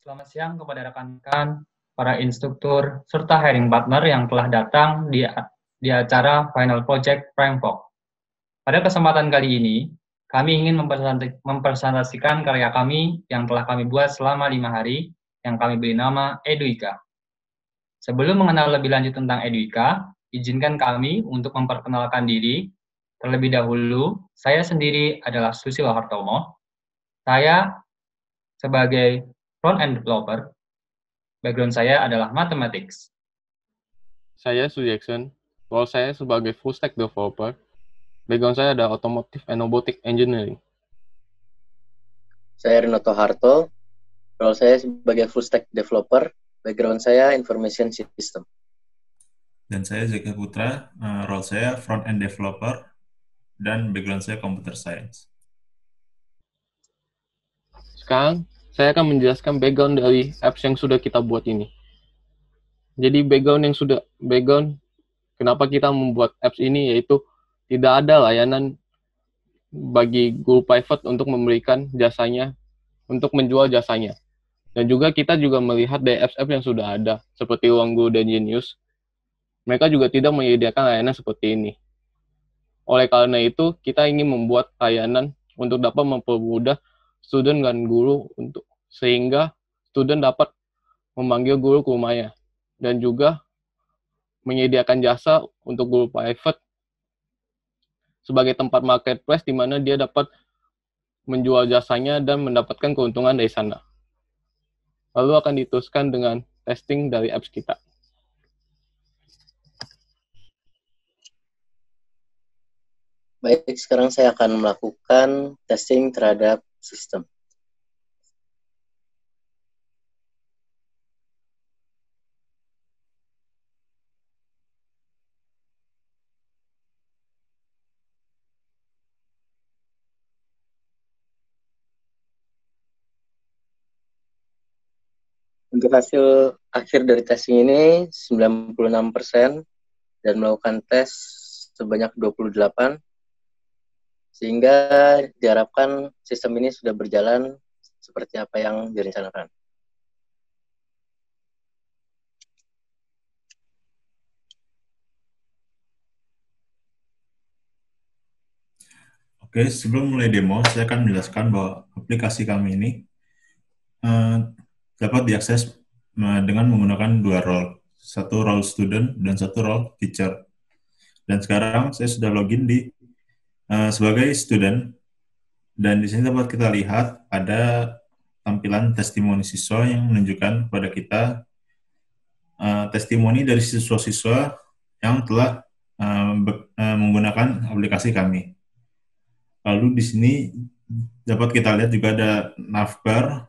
Selamat siang kepada rekan-rekan, para instruktur, serta hiring partner yang telah datang di acara Final Project Framework. Pada kesempatan kali ini, kami ingin mempresentasikan karya kami yang telah kami buat selama 5 hari, yang kami beri nama Eduika. Sebelum mengenal lebih lanjut tentang Eduika, izinkan kami untuk memperkenalkan diri. Terlebih dahulu, saya sendiri adalah Susilo Hartomo. Saya sebagai front-end developer, background saya adalah mathematics. Saya Su Jackson, role saya sebagai full stack developer. Background saya adalah automotive and robotic engineering. Saya Rinoto Harto, role saya sebagai full stack developer. Background saya information system. Dan saya Zeki Putra, role saya front-end developer, dan background saya computer science. Sekarang, saya akan menjelaskan background dari apps yang sudah kita buat ini. Jadi background kenapa kita membuat apps ini, yaitu tidak ada layanan bagi guru private untuk memberikan jasanya, untuk menjual jasanya. Dan juga kita juga melihat dari apps-apps yang sudah ada, seperti Ruang Guru dan Genius. Mereka juga tidak menyediakan layanan seperti ini. Oleh karena itu, kita ingin membuat layanan untuk dapat mempermudah student dan guru sehingga student dapat memanggil guru ke rumahnya, dan juga menyediakan jasa untuk guru private sebagai tempat marketplace di mana dia dapat menjual jasanya dan mendapatkan keuntungan dari sana. Lalu akan diteruskan dengan testing dari apps kita. Baik, sekarang saya akan melakukan testing terhadap sistem. Untuk hasil akhir dari testing ini 96% dan melakukan tes sebanyak 28, sehingga diharapkan sistem ini sudah berjalan seperti apa yang direncanakan. Oke, sebelum mulai demo, saya akan menjelaskan bahwa aplikasi kami ini dapat diakses dengan menggunakan dua role. Satu role student dan satu role teacher. Dan sekarang saya sudah login sebagai student. Dan di sini dapat kita lihat ada tampilan testimoni siswa yang menunjukkan kepada kita testimoni dari siswa-siswa yang telah menggunakan aplikasi kami. Lalu di sini dapat kita lihat juga ada navbar,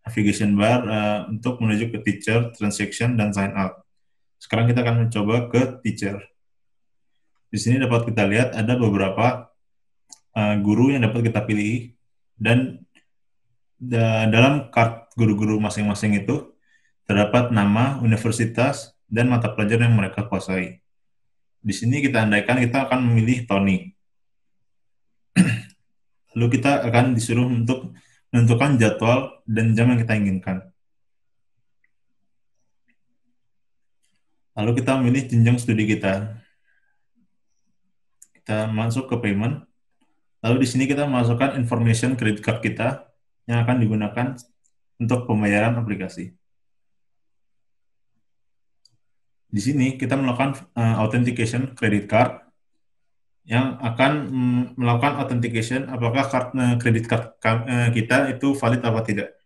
navigation bar untuk menuju ke teacher, transaction, dan sign up. Sekarang kita akan mencoba ke teacher. Di sini dapat kita lihat ada beberapa guru yang dapat kita pilih, dan dalam kart guru-guru masing-masing itu terdapat nama, universitas, dan mata pelajaran yang mereka kuasai. Di sini kita andaikan kita akan memilih Tony. Lalu kita akan disuruh untuk menentukan jadwal dan jam yang kita inginkan. Lalu kita memilih jenjang studi kita. Kita masuk ke payment. Lalu di sini kita masukkan information credit card kita yang akan digunakan untuk pembayaran aplikasi. Di sini kita melakukan authentication credit card yang akan melakukan authentication apakah kredit card kita itu valid atau tidak.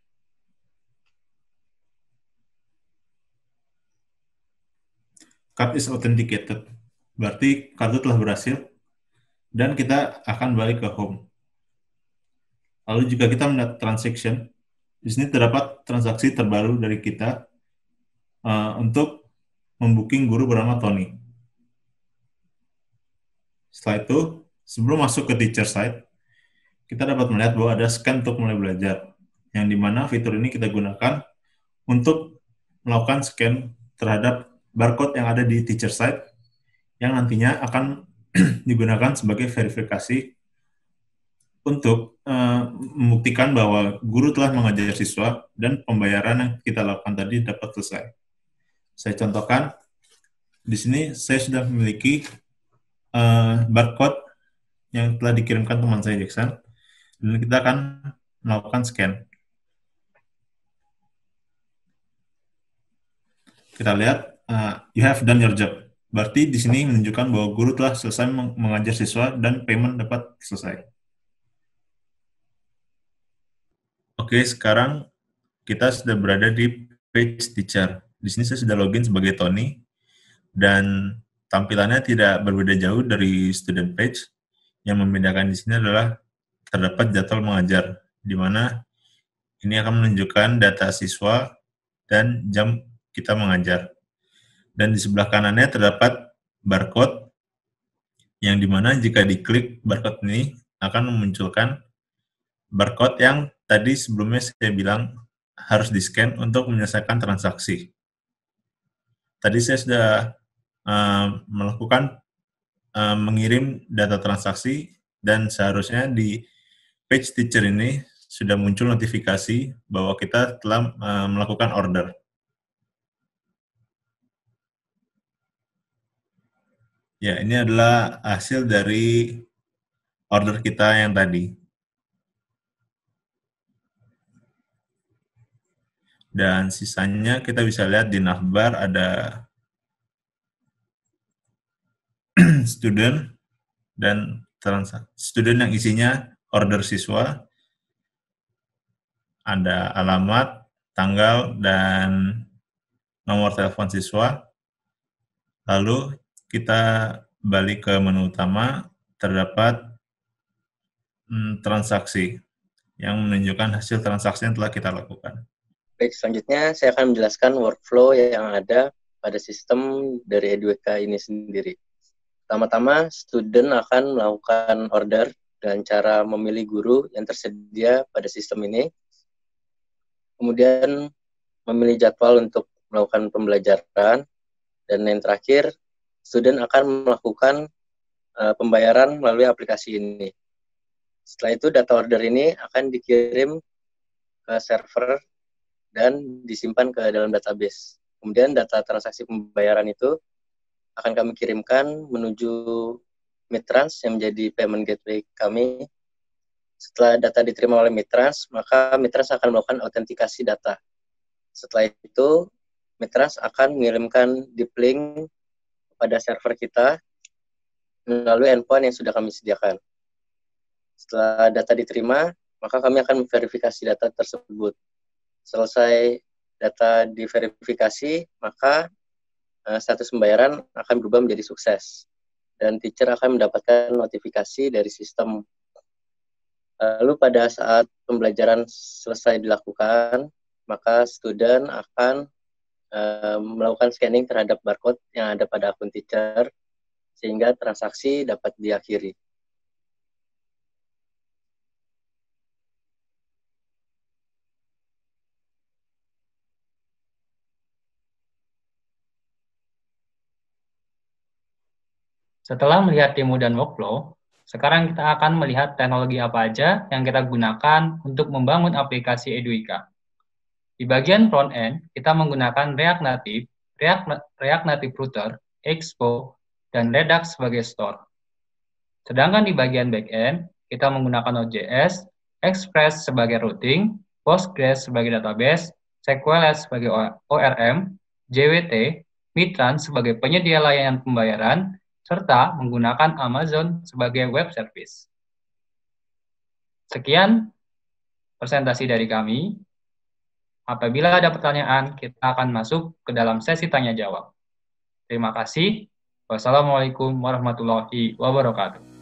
Card is authenticated, berarti kartu telah berhasil, dan kita akan balik ke home. Lalu jika kita melihat transaction, di sini terdapat transaksi terbaru dari kita untuk membooking guru bernama Tony. Setelah itu, sebelum masuk ke teacher site, kita dapat melihat bahwa ada scan untuk mulai belajar, yang dimana fitur ini kita gunakan untuk melakukan scan terhadap barcode yang ada di teacher site, yang nantinya akan digunakan sebagai verifikasi untuk membuktikan bahwa guru telah mengajar siswa dan pembayaran yang kita lakukan tadi dapat selesai. Saya contohkan, di sini saya sudah memiliki barcode yang telah dikirimkan teman saya Jackson, dan kita akan melakukan scan. Kita lihat, you have done your job. Berarti di sini menunjukkan bahwa guru telah selesai mengajar siswa dan payment dapat selesai. Oke, sekarang kita sudah berada di page teacher. Di sini saya sudah login sebagai Tony, dan tampilannya tidak berbeda jauh dari student page. Yang membedakan di sini adalah terdapat jadwal mengajar, di mana ini akan menunjukkan data siswa dan jam kita mengajar. Dan di sebelah kanannya terdapat barcode, yang dimana jika diklik barcode ini akan memunculkan barcode yang tadi sebelumnya saya bilang harus di-scan untuk menyelesaikan transaksi. Tadi saya sudah melakukan mengirim data transaksi, dan seharusnya di page teacher ini sudah muncul notifikasi bahwa kita telah melakukan order. Ya, ini adalah hasil dari order kita yang tadi. Dan sisanya kita bisa lihat di navbar ada student dan student yang isinya order siswa, ada alamat, tanggal, dan nomor telepon siswa. Lalu kita balik ke menu utama, terdapat transaksi yang menunjukkan hasil transaksi yang telah kita lakukan. Baik, selanjutnya saya akan menjelaskan workflow yang ada pada sistem dari Edweka ini sendiri. Pertama-tama, student akan melakukan order dengan cara memilih guru yang tersedia pada sistem ini. Kemudian memilih jadwal untuk melakukan pembelajaran. Dan yang terakhir, student akan melakukan pembayaran melalui aplikasi ini. Setelah itu, data order ini akan dikirim ke server dan disimpan ke dalam database. Kemudian data transaksi pembayaran itu akan kami kirimkan menuju Midtrans yang menjadi payment gateway kami. Setelah data diterima oleh Midtrans, maka Midtrans akan melakukan autentikasi data. Setelah itu, Midtrans akan mengirimkan deep link pada server kita melalui endpoint yang sudah kami sediakan. Setelah data diterima, maka kami akan memverifikasi data tersebut. Selesai data diverifikasi, maka status pembayaran akan berubah menjadi sukses. Dan teacher akan mendapatkan notifikasi dari sistem. Lalu pada saat pembelajaran selesai dilakukan, maka student akan melakukan scanning terhadap barcode yang ada pada akun teacher, sehingga transaksi dapat diakhiri. Setelah melihat demo dan workflow, sekarang kita akan melihat teknologi apa aja yang kita gunakan untuk membangun aplikasi Edweka. Di bagian front-end, kita menggunakan React Native, React Native Router, Expo, dan Redux sebagai store. Sedangkan di bagian back-end, kita menggunakan Node.js, Express sebagai routing, Postgres sebagai database, SQLite sebagai ORM, JWT, Midtrans sebagai penyedia layanan pembayaran, serta menggunakan Amazon sebagai web service. Sekian presentasi dari kami. Apabila ada pertanyaan, kita akan masuk ke dalam sesi tanya-jawab. Terima kasih. Wassalamualaikum warahmatullahi wabarakatuh.